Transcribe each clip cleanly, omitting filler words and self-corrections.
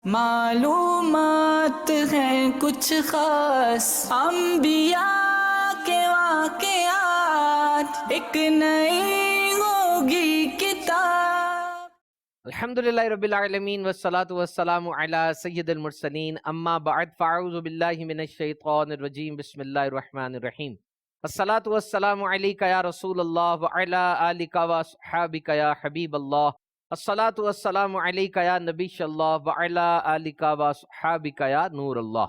معلومات ہیں کچھ خاص انبیاء کے واقعات، ایک نئی ہوگی کتاب۔ الحمدللہ رب العالمین والصلاة والسلام علی سید المرسلین، اما بعد فاعوذ باللہ من الشیطان الرجیم، بسم اللہ الرحمن الرحیم۔ الصلاة والسلام علیک یا رسول اللہ وعلی آلک واصحابک یا حبیب اللہ، الصلاة والسلام علیک یا نبی اللہ وعلی آلک واصحابک یا نور اللہ۔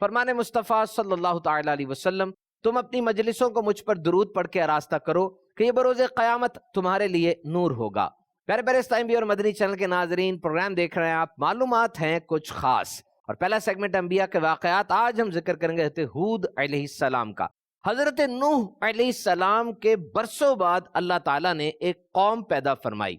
فرمان مصطفیٰ صلی اللہ تعالی علیہ وسلم، تم اپنی مجلسوں کو مجھ پر درود پڑھ کے آراستہ کرو کہ یہ بروز قیامت تمہارے لیے نور ہوگا۔ پیارے پیارے اسلامی اور مدنی چینل کے ناظرین، پروگرام دیکھ رہے ہیں آپ، معلومات ہیں کچھ خاص، اور پہلا سیگمنٹ انبیاء کے واقعات۔ آج ہم ذکر کریں گے حضرت ہود علیہ السلام کا۔ حضرت نوح علیہ السلام کے برسوں بعد اللہ تعالیٰ نے ایک قوم پیدا فرمائی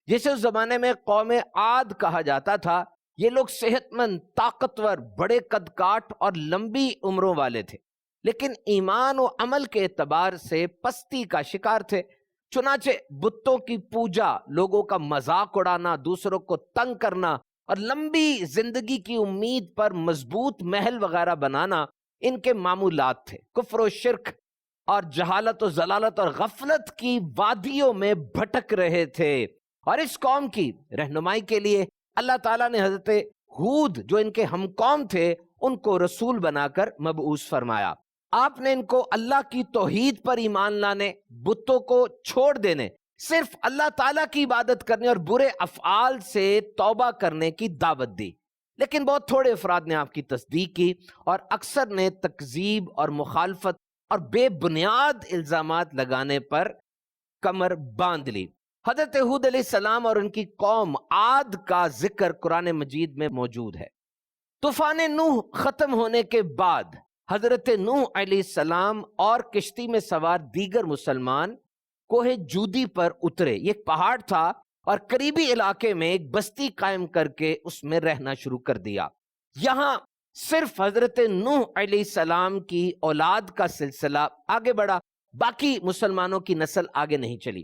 جسے اس زمانے میں قوم عاد کہا جاتا تھا۔ یہ لوگ صحت مند، طاقتور، بڑے قد کاٹ اور لمبی عمروں والے تھے، لیکن ایمان و عمل کے اعتبار سے پستی کا شکار تھے۔ چنانچہ بتوں کی پوجا، لوگوں کا مذاق اڑانا، دوسروں کو تنگ کرنا اور لمبی زندگی کی امید پر مضبوط محل وغیرہ بنانا ان کے معمولات تھے۔ کفر و شرک اور جہالت و ضلالت اور غفلت کی وادیوں میں بھٹک رہے تھے، اور اس قوم کی رہنمائی کے لیے اللہ تعالیٰ نے حضرت ہود جو ان کے ہم قوم تھے ان کو رسول بنا کر مبعوث فرمایا۔ آپ نے ان کو اللہ کی توحید پر ایمان لانے، بتوں کو چھوڑ دینے، صرف اللہ تعالیٰ کی عبادت کرنے اور برے افعال سے توبہ کرنے کی دعوت دی۔ لیکن بہت تھوڑے افراد نے آپ کی تصدیق کی اور اکثر نے تکذیب اور مخالفت اور بے بنیاد الزامات لگانے پر کمر باندھ لی۔ حضرت ہود علیہ السلام اور ان کی قوم عاد کا ذکر قرآن مجید میں موجود ہے۔ طوفان نوح ختم ہونے کے بعد حضرت نوح علیہ السلام اور کشتی میں سوار دیگر مسلمان کوہ جودی پر اترے۔ یہ ایک پہاڑ تھا اور قریبی علاقے میں ایک بستی قائم کر کے اس میں رہنا شروع کر دیا۔ یہاں صرف حضرت نوح علیہ السلام کی اولاد کا سلسلہ آگے بڑھا، باقی مسلمانوں کی نسل آگے نہیں چلی۔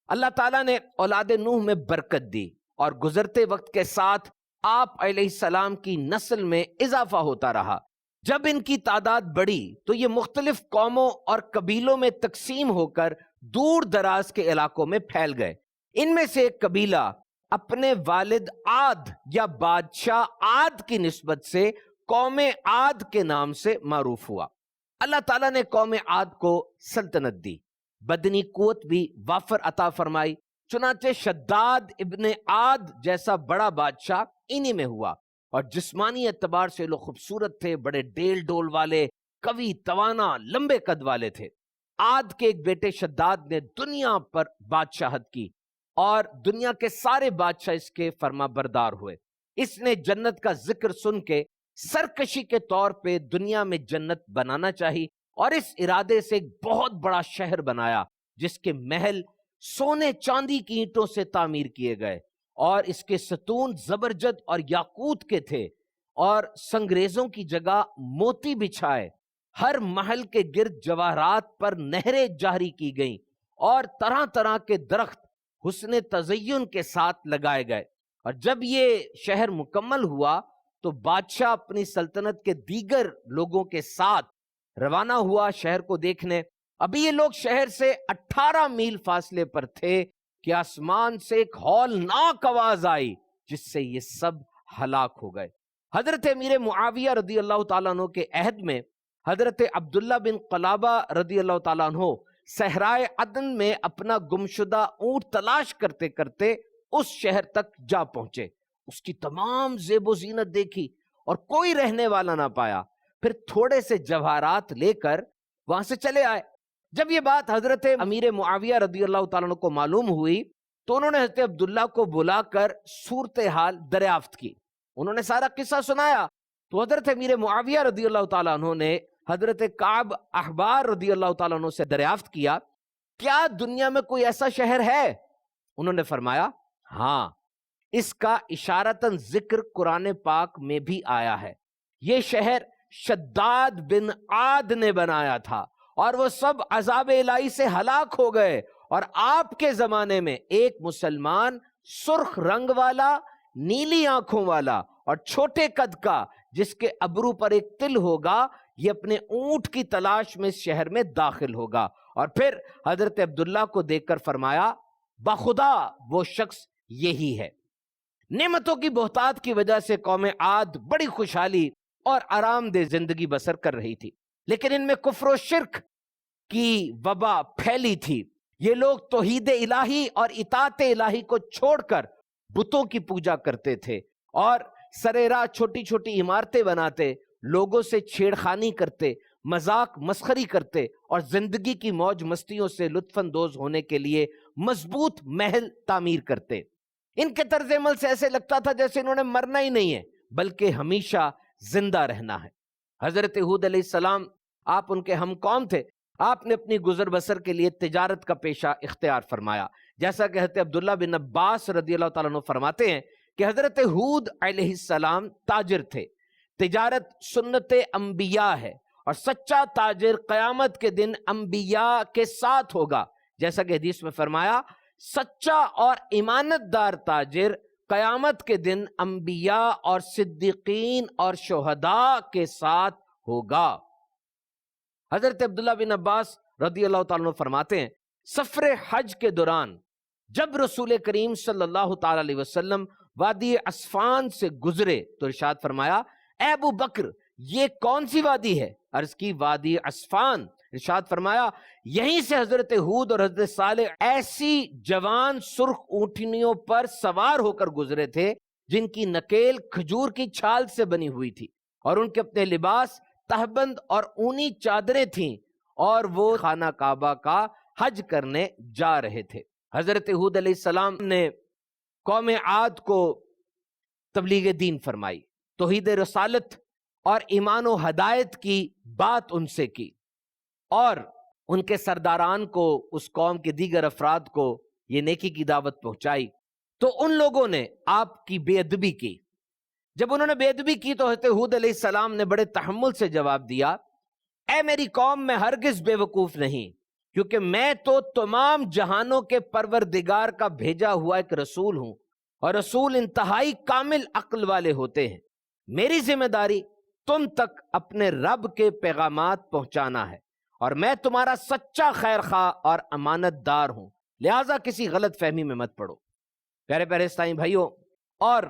اللہ تعالیٰ نے اولاد نوح میں برکت دی اور گزرتے وقت کے ساتھ آپ علیہ السلام کی نسل میں اضافہ ہوتا رہا۔ جب ان کی تعداد بڑھی تو یہ مختلف قوموں اور قبیلوں میں تقسیم ہو کر دور دراز کے علاقوں میں پھیل گئے۔ ان میں سے ایک قبیلہ اپنے والد عاد یا بادشاہ عاد کی نسبت سے قوم عاد کے نام سے معروف ہوا۔ اللہ تعالیٰ نے قوم عاد کو سلطنت دی، بدنی قوت بھی وافر عطا فرمائی، چنانچہ شداد ابن عاد جیسا بڑا بادشاہ انہی میں ہوا، اور جسمانی اعتبار سے لوگ خوبصورت تھے، بڑے ڈیل ڈول والے، قوی، توانا، لمبے قد والے تھے۔ عاد کے ایک بیٹے شداد نے دنیا پر بادشاہت کی اور دنیا کے سارے بادشاہ اس کے فرما بردار ہوئے۔ اس نے جنت کا ذکر سن کے سرکشی کے طور پہ دنیا میں جنت بنانا چاہی، اور اس ارادے سے ایک بہت بڑا شہر بنایا جس کے محل سونے چاندی کی اینٹوں سے تعمیر کیے گئے، اور اس کے ستون زبرجد اور یاقوت کے تھے، اور سنگریزوں کی جگہ موتی بچھائے۔ ہر محل کے گرد جواہرات پر نہریں جاری کی گئیں، اور طرح طرح کے درخت حسن تزین کے ساتھ لگائے گئے۔ اور جب یہ شہر مکمل ہوا تو بادشاہ اپنی سلطنت کے دیگر لوگوں کے ساتھ روانہ ہوا شہر کو دیکھنے۔ ابھی یہ لوگ شہر سے 18 میل فاصلے پر تھے کہ آسمان سے ایک ہولناک آواز آئی جس سے یہ سب ہلاک ہو گئے۔ حضرت امیر معاویہ رضی اللہ تعالیٰ عنہ کے عہد میں حضرت عبداللہ بن قلابہ رضی اللہ تعالیٰ عنہ صحرائے عدن میں اپنا گمشدہ اونٹ تلاش کرتے کرتے اس شہر تک جا پہنچے۔ اس کی تمام زیب و زینت دیکھی اور کوئی رہنے والا نہ پایا، پھر تھوڑے سے جواہرات لے کر وہاں سے چلے آئے۔ جب یہ بات حضرت امیر معاویہ رضی اللہ تعالیٰ عنہ کو معلوم ہوئی تو انہوں نے حضرت عبداللہ کو بلا کر صورتحال دریافت کی۔ انہوں نے سارا قصہ سنایا تو حضرت امیر معاویہ رضی اللہ تعالیٰ عنہ نے حضرت کعب احبار رضی اللہ تعالیٰ عنہ سے دریافت کیا، کیا دنیا میں کوئی ایسا شہر ہے؟ انہوں نے فرمایا ہاں، اس کا اشارتاً ذکر قرآن پاک میں بھی آیا ہے۔ یہ شہر شداد بن عاد نے بنایا تھا اور وہ سب عذاب الہی سے ہلاک ہو گئے، اور آپ کے زمانے میں ایک مسلمان سرخ رنگ والا، نیلی آنکھوں والا اور چھوٹے قد کا جس کے ابرو پر ایک تل ہوگا یہ اپنے اونٹ کی تلاش میں اس شہر میں داخل ہوگا. اور پھر حضرت عبداللہ کو دیکھ کر فرمایا بخدا وہ شخص یہی ہے. نعمتوں کی بہتات کی وجہ سے قوم عاد بڑی خوشحالی اور آرام دہ زندگی بسر کر رہی تھی، لیکن ان میں کفر و شرک کی وبا پھیلی تھی. یہ لوگ توحید الہی اور اطاعت الہی کو چھوڑ کر بتوں کی پوجا کرتے تھے اور سرے راہ چھوٹی چھوٹی عمارتیں بناتے، لوگوں سے چھیڑخانی کرتے، مذاق مسخری کرتے اور زندگی کی موج مستیوں سے لطف اندوز ہونے کے لیے مضبوط محل تعمیر کرتے. ان کے طرز عمل سے ایسے لگتا تھا جیسے انہوں نے مرنا ہی نہیں ہے بلکہ ہمیشہ زندہ رہنا ہے. حضرت ہود علیہ السلام آپ ان کے ہم قوم تھے. آپ نے اپنی گزر بسر کے لیے تجارت کا پیشہ اختیار فرمایا. جیسا کہ حضرت عبداللہ بن عباس رضی اللہ تعالیٰ عنہ فرماتے ہیں کہ حضرت ہود علیہ السلام تاجر تھے. تجارت سنت انبیاء ہے اور سچا تاجر قیامت کے دن انبیاء کے ساتھ ہوگا. جیسا کہ حدیث میں فرمایا سچا اور ایمانت دار تاجر قیامت کے دن انبیاء اور صدیقین اور شہداء کے ساتھ ہوگا. حضرت عبداللہ بن عباس رضی اللہ تعالیٰ عنہ فرماتے ہیں سفر حج کے دوران جب رسول کریم صلی اللہ تعالیٰ علیہ وسلم وادی عصفان سے گزرے تو ارشاد فرمایا اے ابو بکر یہ کون سی وادی ہے؟ عرض کی وادی عصفان. ارشاد فرمایا یہیں سے حضرت ہود اور حضرت صالح ایسی جوان سرخ اونٹنیوں پر سوار ہو کر گزرے تھے جن کی نکیل کھجور کی چھال سے بنی ہوئی تھی اور ان کے اپنے لباس تہبند اور اونی چادریں تھیں اور وہ خانہ کعبہ کا حج کرنے جا رہے تھے. حضرت ہود علیہ السلام نے قوم عاد کو تبلیغ دین فرمائی، توحید رسالت اور ایمان و ہدایت کی بات ان سے کی اور ان کے سرداران کو اس قوم کے دیگر افراد کو یہ نیکی کی دعوت پہنچائی. تو ان لوگوں نے آپ کی بے ادبی کی. جب انہوں نے بے ادبی کی تو حضرت ہود علیہ السلام نے بڑے تحمل سے جواب دیا اے میری قوم میں ہرگز بے وقوف نہیں، کیونکہ میں تو تمام جہانوں کے پروردگار کا بھیجا ہوا ایک رسول ہوں اور رسول انتہائی کامل عقل والے ہوتے ہیں. میری ذمہ داری تم تک اپنے رب کے پیغامات پہنچانا ہے اور میں تمہارا سچا خیر خواہ اور امانت دار ہوں، لہٰذا کسی غلط فہمی میں مت پڑو. پیارے پیارے اسلامی بھائیوں اور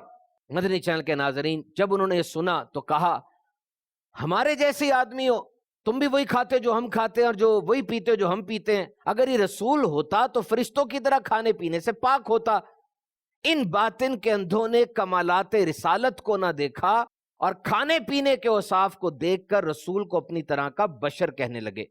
مدنی چینل کے ناظرین، جب انہوں نے یہ سنا تو کہا ہمارے جیسے آدمی ہو، تم بھی وہی کھاتے جو ہم کھاتے ہیں اور جو وہی پیتے جو ہم پیتے ہیں. اگر یہ رسول ہوتا تو فرشتوں کی طرح کھانے پینے سے پاک ہوتا. ان باطن کے اندھوں نے کمالات رسالت کو نہ دیکھا اور کھانے پینے کے اوصاف کو دیکھ کر رسول کو اپنی طرح کا بشر کہنے لگے.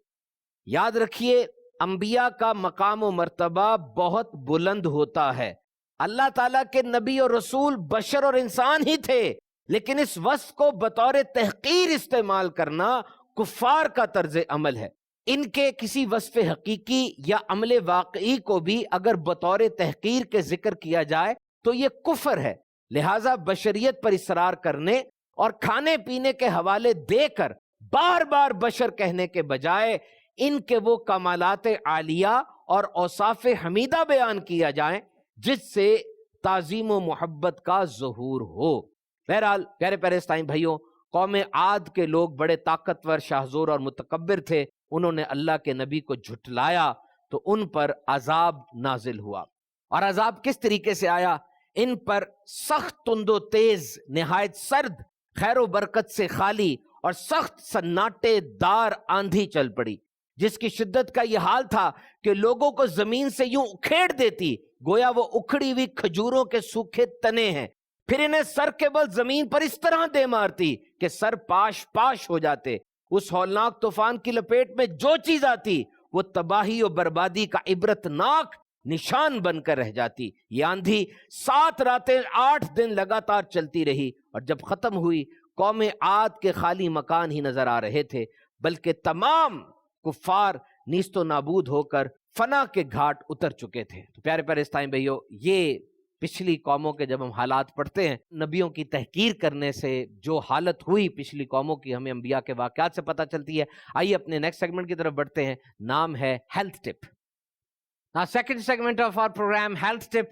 یاد رکھیے انبیاء کا مقام و مرتبہ بہت بلند ہوتا ہے. اللہ تعالیٰ کے نبی اور رسول بشر اور انسان ہی تھے، لیکن اس وصف کو بطور تحقیر استعمال کرنا کفار کا طرز عمل ہے. ان کے کسی وصف حقیقی یا عمل واقعی کو بھی اگر بطور تحقیر کے ذکر کیا جائے تو یہ کفر ہے. لہٰذا بشریت پر اصرار کرنے اور کھانے پینے کے حوالے دے کر بار بار بشر کہنے کے بجائے ان کے وہ کمالات عالیہ اور اوصاف حمیدہ بیان کیا جائیں جس سے تعظیم و محبت کا ظہور ہو. بہرحال پیارے پیارے اسلامی بھائیوں، قوم عاد کے لوگ بڑے طاقتور، شاہزور اور متکبر تھے. انہوں نے اللہ کے نبی کو جھٹلایا تو ان پر عذاب نازل ہوا. اور عذاب کس طریقے سے آیا؟ ان پر سخت تند و تیز، نہایت سرد، خیر و برکت سے خالی اور سخت سناٹے دار آندھی چل پڑی، جس کی شدت کا یہ حال تھا کہ لوگوں کو زمین سے یوں اکھیڑ دیتی گویا وہ اکھڑی ہوئی کھجوروں کے سوکھے تنے ہیں. پھر انہیں سر کے بل زمین پر اس طرح دے مارتی کہ سر پاش پاش ہو جاتے. اس ہولناک طوفان کی لپیٹ میں جو چیز آتی وہ تباہی و بربادی کا عبرتناک نشان بن کر رہ جاتی. یہ آندھی 7 راتیں 8 دن لگاتار چلتی رہی اور جب ختم ہوئی قوم عاد کے خالی مکان ہی نظر آ رہے تھے، بلکہ تمام کفار نیست و نابود ہو کر فنا کے گھاٹ اتر چکے تھے. تو پیارے پیارے اسلامی بھائیو، یہ پچھلی قوموں کے جب ہم حالات پڑھتے ہیں، نبیوں کی تحقیر کرنے سے جو حالت ہوئی پچھلی قوموں کی، ہمیں انبیاء کے واقعات سے پتہ چلتی ہے. آئیے اپنے نیکسٹ سیگمنٹ کی طرف بڑھتے ہیں. نام ہے health tip. Now, second segment of our program, health tip.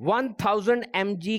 1000 mg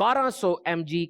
1200 mg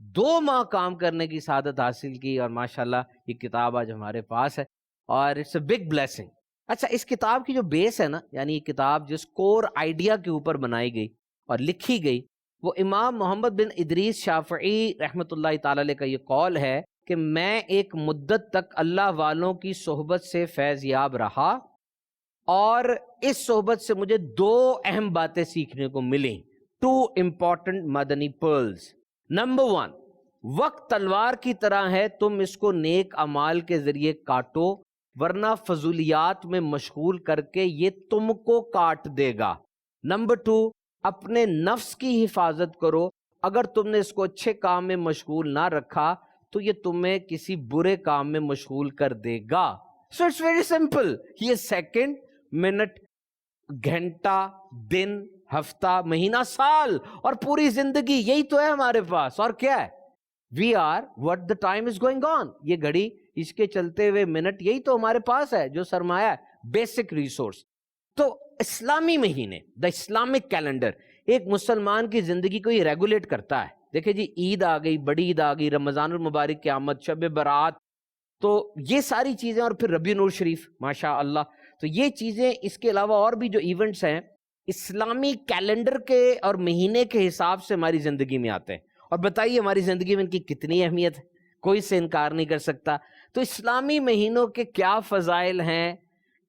2 ماہ کام کرنے کی سعادت حاصل کی، اور ماشاءاللہ یہ کتاب آج ہمارے پاس ہے، اور اٹس اے بگ بلیسنگ۔ اچھا، اس کتاب کی جو بیس ہے نا، یعنی یہ کتاب جس کور آئیڈیا کے اوپر بنائی گئی اور لکھی گئی، وہ امام محمد بن ادریس شافعی رحمۃ اللہ تعالی علیہ کا یہ قول ہے کہ میں ایک مدت تک اللہ والوں کی صحبت سے فیض یاب رہا، اور اس صحبت سے مجھے 2 اہم باتیں سیکھنے کو ملیں، 2 امپورٹنٹ مدنی پرلز۔ نمبر 1، وقت تلوار کی طرح ہے، تم اس کو نیک اعمال کے ذریعے کاٹو، ورنہ فضولیات میں مشغول کر کے یہ تم کو کاٹ دے گا۔ نمبر 2، اپنے نفس کی حفاظت کرو، اگر تم نے اس کو اچھے کام میں مشغول نہ رکھا تو یہ تمہیں کسی برے کام میں مشغول کر دے گا۔ سو اٹس ویری سمپل، یہ سیکنڈ، منٹ، گھنٹہ، دن، ہفتہ، مہینہ، سال اور پوری زندگی، یہی تو ہے ہمارے پاس، اور کیا ہے؟ We are what the time is going on، یہ گھڑی، اس کے چلتے ہوئے منٹ، یہی تو ہمارے پاس ہے جو سرمایہ ہے، بیسک ریسورس۔ تو اسلامی مہینے، دا اسلامک کیلنڈر، ایک مسلمان کی زندگی کو یہ ریگولیٹ کرتا ہے۔ دیکھیں جی، عید آ گئی، بڑی عید آ گئی، رمضان المبارک کی آمد، شب برات، تو یہ ساری چیزیں، اور پھر ربیع النور شریف، ماشاء اللہ، تو یہ چیزیں، اس کے علاوہ اور بھی جو ایونٹس ہیں اسلامی کیلنڈر کے اور مہینے کے حساب سے ہماری زندگی میں آتے ہیں۔ اور بتائیے ہماری زندگی میں ان کی کتنی اہمیت ہے، کوئی سے انکار نہیں کر سکتا۔ تو اسلامی مہینوں کے کیا فضائل ہیں،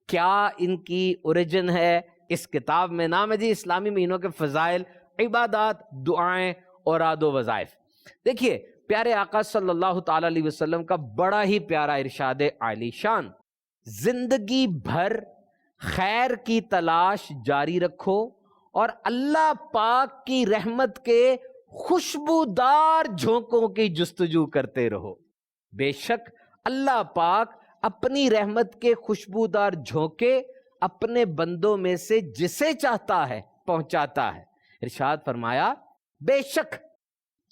کیا ان کی اوریجن ہے، اس کتاب میں نام ہے جی اسلامی مہینوں کے فضائل، عبادات، دعائیں، اوراد و وظائف۔ دیکھیے پیارے آقا صلی اللہ تعالی علیہ وسلم کا بڑا ہی پیارا ارشاد عالی شان، زندگی بھر خیر کی تلاش جاری رکھو اور اللہ پاک کی رحمت کے خوشبودار جھونکوں کی جستجو کرتے رہو۔ بے شک اللہ پاک اپنی رحمت کے خوشبودار جھونکے اپنے بندوں میں سے جسے چاہتا ہے پہنچاتا ہے۔ ارشاد فرمایا، بے شک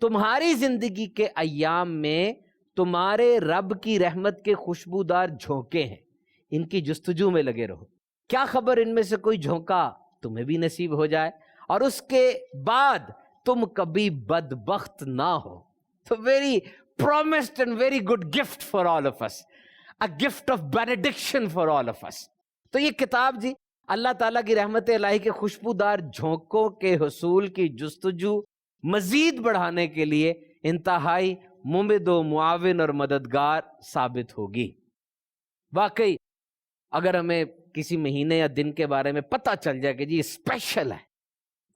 تمہاری زندگی کے ایام میں تمہارے رب کی رحمت کے خوشبودار جھونکے ہیں، ان کی جستجو میں لگے رہو۔ کیا خبر ان میں سے کوئی جھونکا تمہیں بھی نصیب ہو جائے اور اس کے بعد تم کبھی بدبخت نہ ہو۔ تو very promised and very good gift for all of us, a gift of benediction for all of us۔ تو یہ کتاب جی اللہ تعالیٰ کی رحمت الہی کے خوشبودار جھونکوں کے حصول کی جستجو مزید بڑھانے کے لیے انتہائی ممد و معاون اور مددگار ثابت ہوگی۔ واقعی اگر ہمیں کسی مہینے یا دن کے بارے میں پتہ چل جائے کہ جی اسپیشل ہے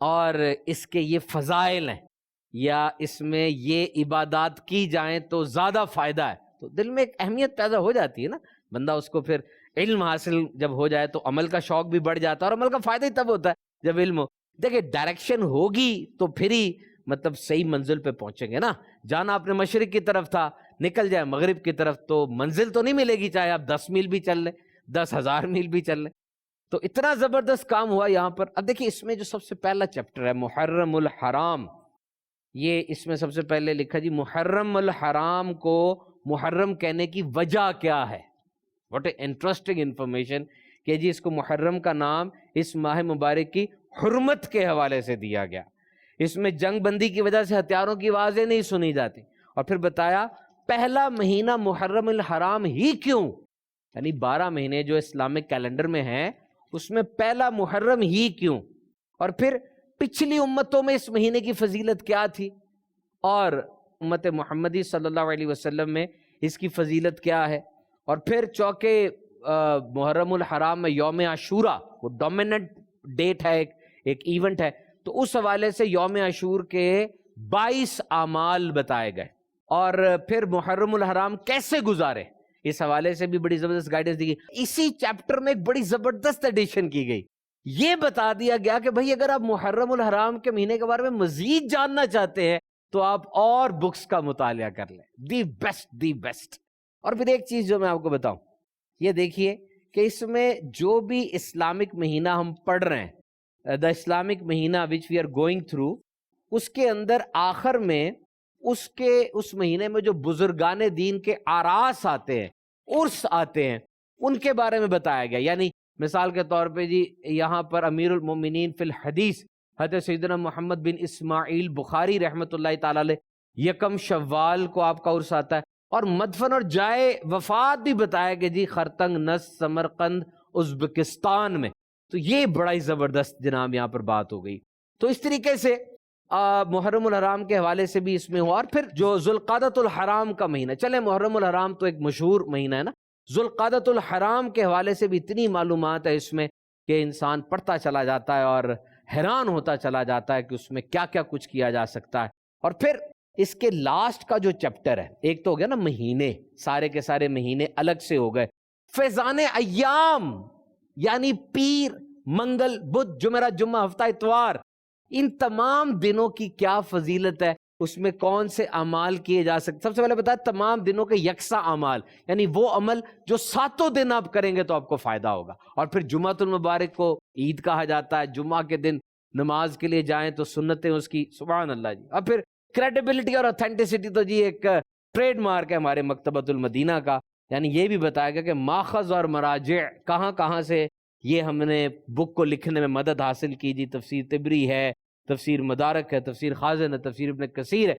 اور اس کے یہ فضائل ہیں یا اس میں یہ عبادات کی جائیں تو زیادہ فائدہ ہے، تو دل میں ایک اہمیت پیدا ہو جاتی ہے نا، بندہ اس کو پھر علم حاصل جب ہو جائے تو عمل کا شوق بھی بڑھ جاتا ہے، اور عمل کا فائدہ ہی تب ہوتا ہے جب علم ہو۔ دیکھیں ڈائریکشن ہوگی تو پھر ہی مطلب صحیح منزل پہ پہنچیں گے نا۔ جانا اپنے مشرق کی طرف تھا، نکل جائے مغرب کی طرف تو منزل تو نہیں ملے گی، چاہے آپ 10 میل بھی چل لیں، 10,000 میل بھی چل لیں۔ تو اتنا زبردست کام ہوا یہاں پر۔ اب دیکھیں اس میں جو سب سے پہلا چیپٹر ہے محرم الحرام، یہ اس میں سب سے پہلے لکھا جی محرم الحرام کو محرم کہنے کی وجہ کیا ہے۔ واٹ اے انٹرسٹنگ انفارمیشن کہ جی اس کو محرم کا نام اس ماہ مبارک کی حرمت کے حوالے سے دیا گیا۔ اس میں جنگ بندی کی وجہ سے ہتھیاروں کی آوازیں نہیں سنی جاتی، اور پھر بتایا پہلا مہینہ محرم الحرام ہی کیوں، یعنی 12 مہینے جو اسلامک کیلنڈر میں ہیں اس میں پہلا محرم ہی کیوں، اور پھر پچھلی امتوں میں اس مہینے کی فضیلت کیا تھی اور امت محمدی صلی اللہ علیہ وسلم میں اس کی فضیلت کیا ہے۔ اور پھر چونکہ محرم الحرام میں یوم عاشورہ وہ ڈومیننٹ ڈیٹ ہے، ایک ایونٹ ہے، تو اس حوالے سے یوم عاشور کے 22 اعمال بتائے گئے، اور پھر محرم الحرام کیسے گزارے اس حوالے سے بھی بڑی زبردست گائیڈنس دی گئی۔ اسی چیپٹر میں ایک بڑی زبردست ایڈیشن کی گئی، یہ بتا دیا گیا کہ بھائی اگر آپ محرم الحرام کے مہینے کے بارے میں مزید جاننا چاہتے ہیں تو آپ اور بکس کا مطالعہ کر لیں، دی بیسٹ۔ اور پھر ایک چیز جو میں آپ کو بتاؤں، یہ دیکھیے کہ اس میں جو بھی اسلامک مہینہ ہم پڑھ رہے ہیں، دا اسلامک مہینہ وچ وی آر گوئنگ تھرو، اس کے اندر آخر میں اس مہینے میں جو بزرگان دین کے آراس آتے ہیں، عرس آتے ہیں، ان کے بارے میں بتایا گیا۔ یعنی مثال کے طور پہ جی یہاں پر امیر المومنین فی الحدیث حضرت سیدنا محمد بن اسماعیل بخاری رحمۃ اللہ تعالی علیہ یکم شوال کو آپ کا عرس آتا ہے، اور مدفن اور جائے وفات بھی بتایا کہ جی خرطنگ، نس، سمرقند، ازبکستان میں. تو یہ بڑا ہی زبردست جناب یہاں پر بات ہو گئی. تو اس طریقے سے محرم الحرام کے حوالے سے بھی اس میں ہوا. اور پھر جو ذوالقعدۃ الحرام کا مہینہ، چلے محرم الحرام تو ایک مشہور مہینہ ہے نا، ذوالقعدۃ الحرام کے حوالے سے بھی اتنی معلومات ہے اس میں کہ انسان پڑھتا چلا جاتا ہے اور حیران ہوتا چلا جاتا ہے کہ اس میں کیا کیا کچھ کیا جا سکتا ہے. اور پھر اس کے لاسٹ کا جو چیپٹر ہے، ایک تو ہو گیا نا مہینے، سارے کے سارے مہینے الگ سے ہو گئے. فیضان ایام یعنی پیر، منگل، بدھ، جمعرات، جمعہ، ہفتہ، اتوار، ان تمام دنوں کی کیا فضیلت ہے، اس میں کون سے اعمال کیے جا سکتے. سب سے پہلے بتایا تمام دنوں کے یکساں اعمال، یعنی وہ عمل جو ساتوں دن آپ کریں گے تو آپ کو فائدہ ہوگا. اور پھر جمعۃ المبارک کو عید کہا جاتا ہے، جمعہ کے دن نماز کے لیے جائیں تو سنتیں اس کی، سبحان اللہ جی. اور پھر کریڈیبلٹی اور اتھینٹسٹی تو جی ایک ٹریڈ مارک ہے ہمارے مکتبۃ المدینہ کا، یعنی یہ بھی بتایا گیا کہ ماخذ اور مراجع کہاں کہاں سے یہ ہم نے بک کو لکھنے میں مدد حاصل کی جی. تفسیر طبری ہے، تفسیر مدارک ہے، تفسیر خازن ہے، تفسیر ابن کثیر ہے.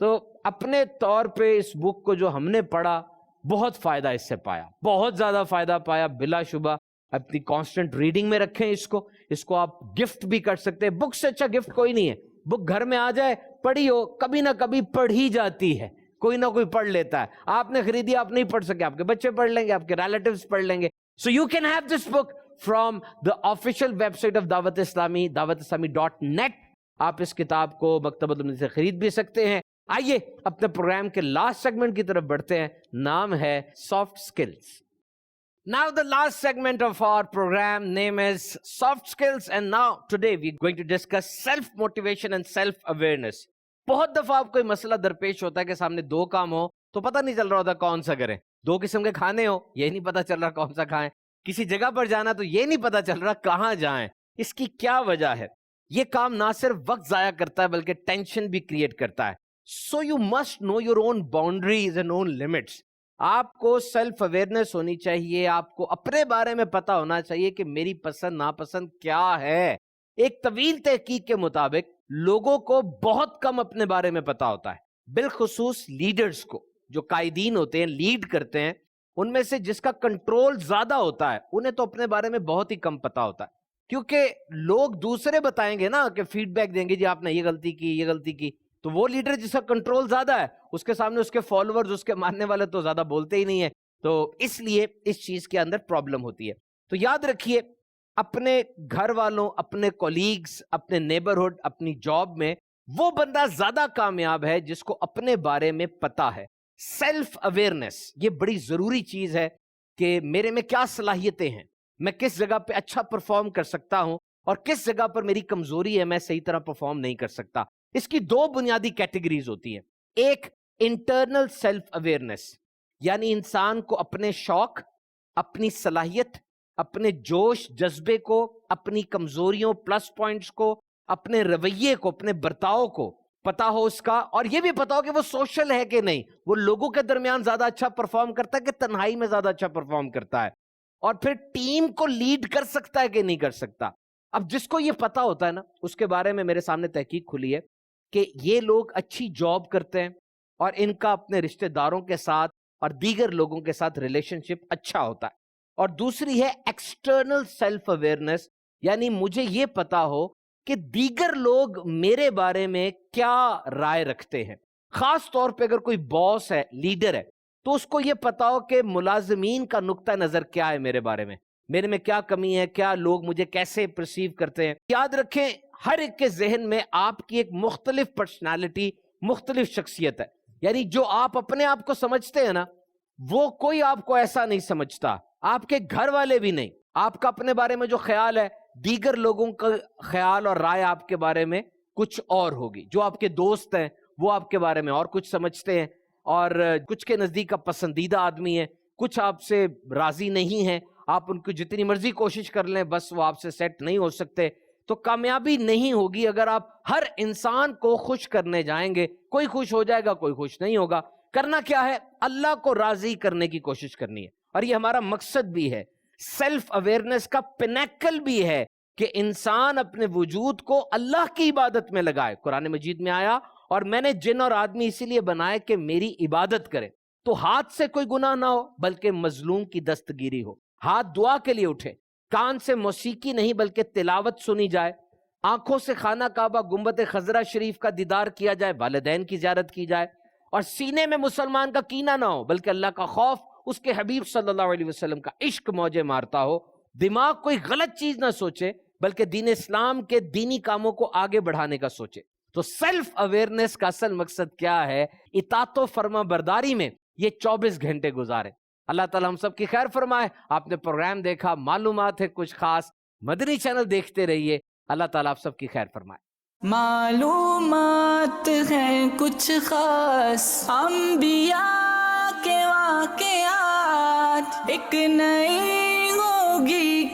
تو اپنے طور پہ اس بک کو جو ہم نے پڑھا بہت فائدہ اس سے پایا، بہت زیادہ فائدہ پایا بلا شبہ. اپنی کانسٹنٹ ریڈنگ میں رکھیں اس کو آپ گفٹ بھی کر سکتے ہیں. بک سے اچھا گفٹ کوئی نہیں ہے. بک گھر میں آ جائے، پڑھی ہو، کبھی نہ کبھی پڑھی جاتی ہے، کوئی نہ کوئی پڑھ لیتا ہے. آپ نے خریدی، آپ نہیں پڑھ سکے، آپ کے بچے پڑھ لیں گے، آپ کے ریلیٹیوز پڑھ لیں گے. So you can have this book from the official web site of دعوت اسلامی، dawatIslami.net. آپ اس کتاب کو مکتبۃ المدینہ سے خرید بھی سکتے ہیں. آئیے اپنے پروگرام کے لاسٹ سیگمنٹ کی طرف بڑھتے ہیں. نام ہے soft skills. Now the last segment of our program name is soft skills, and now today we're going to discuss self-motivation and self-awareness. بہت دفعہ آپ کوئی مسئلہ درپیش ہوتا ہے کہ سامنے دو کام ہو تو پتہ نہیں چل رہا ہوتا کون سا کریں. دو قسم کے کھانے ہو، یہ نہیں پتہ چل رہا کون سا کھائیں. کسی جگہ پر جانا تو یہ نہیں پتہ چل رہا کہاں جائیں. اس کی کیا وجہ ہے؟ یہ کام نہ صرف وقت ضائع کرتا ہے بلکہ ٹینشن بھی کریٹ کرتا ہے. So you must know your own boundaries and own limits. آپ کو سیلف اویئرنیس ہونی چاہیے، آپ کو اپنے بارے میں پتا ہونا چاہیے کہ میری پسند ناپسند کیا ہے. ایک طویل تحقیق کے مطابق لوگوں کو بہت کم اپنے بارے میں پتا ہوتا ہے، بالخصوص لیڈرز کو. جو قائدین ہوتے ہیں، لیڈ کرتے ہیں، ان میں سے جس کا کنٹرول زیادہ ہوتا ہے انہیں تو اپنے بارے میں بہت ہی کم پتا ہوتا ہے. کیونکہ لوگ دوسرے بتائیں گے نا کہ فیڈ بیک دیں گے، جی آپ نے یہ غلطی کی، یہ غلطی کی. تو وہ لیڈر جس کا کنٹرول زیادہ ہے اس کے سامنے اس کے فالوورز، اس کے ماننے والے تو زیادہ بولتے ہی نہیں ہیں. تو اس لیے اس چیز کے اندر پرابلم ہوتی ہے. تو یاد رکھیے اپنے گھر والوں، اپنے کولیگز، اپنے نیبرہڈ، اپنی جاب میں وہ بندہ زیادہ کامیاب ہے جس کو اپنے بارے میں پتا ہے. سیلف اویئرنیس یہ بڑی ضروری چیز ہے کہ میرے میں کیا صلاحیتیں ہیں، میں کس جگہ پہ اچھا پرفارم کر سکتا ہوں اور کس جگہ پر میری کمزوری ہے، میں صحیح طرح پرفارم نہیں کر سکتا. اس کی دو بنیادی کیٹیگریز ہوتی ہیں. ایک انٹرنل سیلف اویئرنیس، یعنی انسان کو اپنے شوق، اپنی صلاحیت، اپنے جوش جذبے کو، اپنی کمزوریوں پلس پوائنٹس کو، اپنے رویے کو، اپنے برتاؤ کو پتا ہو اس کا، اور یہ بھی پتا ہو کہ وہ سوشل ہے کہ نہیں، وہ لوگوں کے درمیان زیادہ اچھا پرفارم کرتا ہے کہ تنہائی میں زیادہ اچھا پرفارم کرتا ہے، اور پھر ٹیم کو لیڈ کر سکتا ہے کہ نہیں کر سکتا. اب جس کو یہ پتا ہوتا ہے نا، اس کے بارے میں میرے سامنے تحقیق کھلی ہے کہ یہ لوگ اچھی جاب کرتے ہیں اور ان کا اپنے رشتہ داروں کے ساتھ اور دیگر لوگوں کے ساتھ ریلیشن شپ اچھا ہوتا ہے. اور دوسری ہے ایکسٹرنل سیلف اویئرنیس، یعنی مجھے یہ پتا ہو کہ دیگر لوگ میرے بارے میں کیا رائے رکھتے ہیں. خاص طور پہ اگر کوئی باس ہے، لیڈر ہے، تو اس کو یہ پتا ہو کہ ملازمین کا نقطہ نظر کیا ہے میرے بارے میں، میرے میں کیا کمی ہے، کیا لوگ مجھے کیسے پرسیو کرتے ہیں. یاد رکھیں ہر ایک کے ذہن میں آپ کی ایک مختلف پرسنالٹی، مختلف شخصیت ہے. یعنی جو آپ اپنے آپ کو سمجھتے ہیں نا، وہ کوئی آپ کو ایسا نہیں سمجھتا، آپ کے گھر والے بھی نہیں. آپ کا اپنے بارے میں جو خیال ہے، دیگر لوگوں کا خیال اور رائے آپ کے بارے میں کچھ اور ہوگی. جو آپ کے دوست ہیں وہ آپ کے بارے میں اور کچھ سمجھتے ہیں، اور کچھ کے نزدیک آپ پسندیدہ آدمی ہیں، کچھ آپ سے راضی نہیں ہیں. آپ ان کو جتنی مرضی کوشش کر لیں، بس وہ آپ سے سیٹ نہیں ہو سکتے. تو کامیابی نہیں ہوگی اگر آپ ہر انسان کو خوش کرنے جائیں گے. کوئی خوش ہو جائے گا، کوئی خوش نہیں ہوگا. کرنا کیا ہے؟ اللہ کو راضی کرنے کی کوشش کرنی ہے، اور یہ ہمارا مقصد بھی ہے. سیلف اویئرنیس کا پینیکل بھی ہے کہ انسان اپنے وجود کو اللہ کی عبادت میں لگائے. قرآن مجید میں آیا اور میں نے جن اور آدمی اسی لیے بنائے کہ میری عبادت کرے، تو ہاتھ سے کوئی گناہ نہ ہو بلکہ مظلوم کی دستگیری ہو، ہاتھ دعا کے لیے اٹھے، کان سے موسیقی نہیں بلکہ تلاوت سنی جائے، آنکھوں سے خانہ کعبہ گنبد خضرا شریف کا دیدار کیا جائے، والدین کی زیارت کی جائے، اور سینے میں مسلمان کا کینہ نہ ہو بلکہ اللہ کا خوف، اس کے حبیب صلی اللہ علیہ وسلم کا عشق موجے مارتا ہو، دماغ کوئی غلط چیز نہ سوچے بلکہ دین اسلام کے دینی کاموں کو آگے بڑھانے کا سوچے۔ تو سیلف اویئرنیس کا اصل مقصد کیا ہے؟ اطاعت و فرما برداری میں یہ 24 گھنٹے گزارے۔ اللہ تعالیٰ ہم سب کی خیر فرمائے۔ آپ نے پروگرام دیکھا، معلومات ہے کچھ خاص، مدنی چینل دیکھتے رہیے۔ اللہ تعالیٰ آپ سب کی خیر فرمائے۔ معلومات ہیں کچھ خاص انبیاء کے واقعات، ایک نئی ہوگی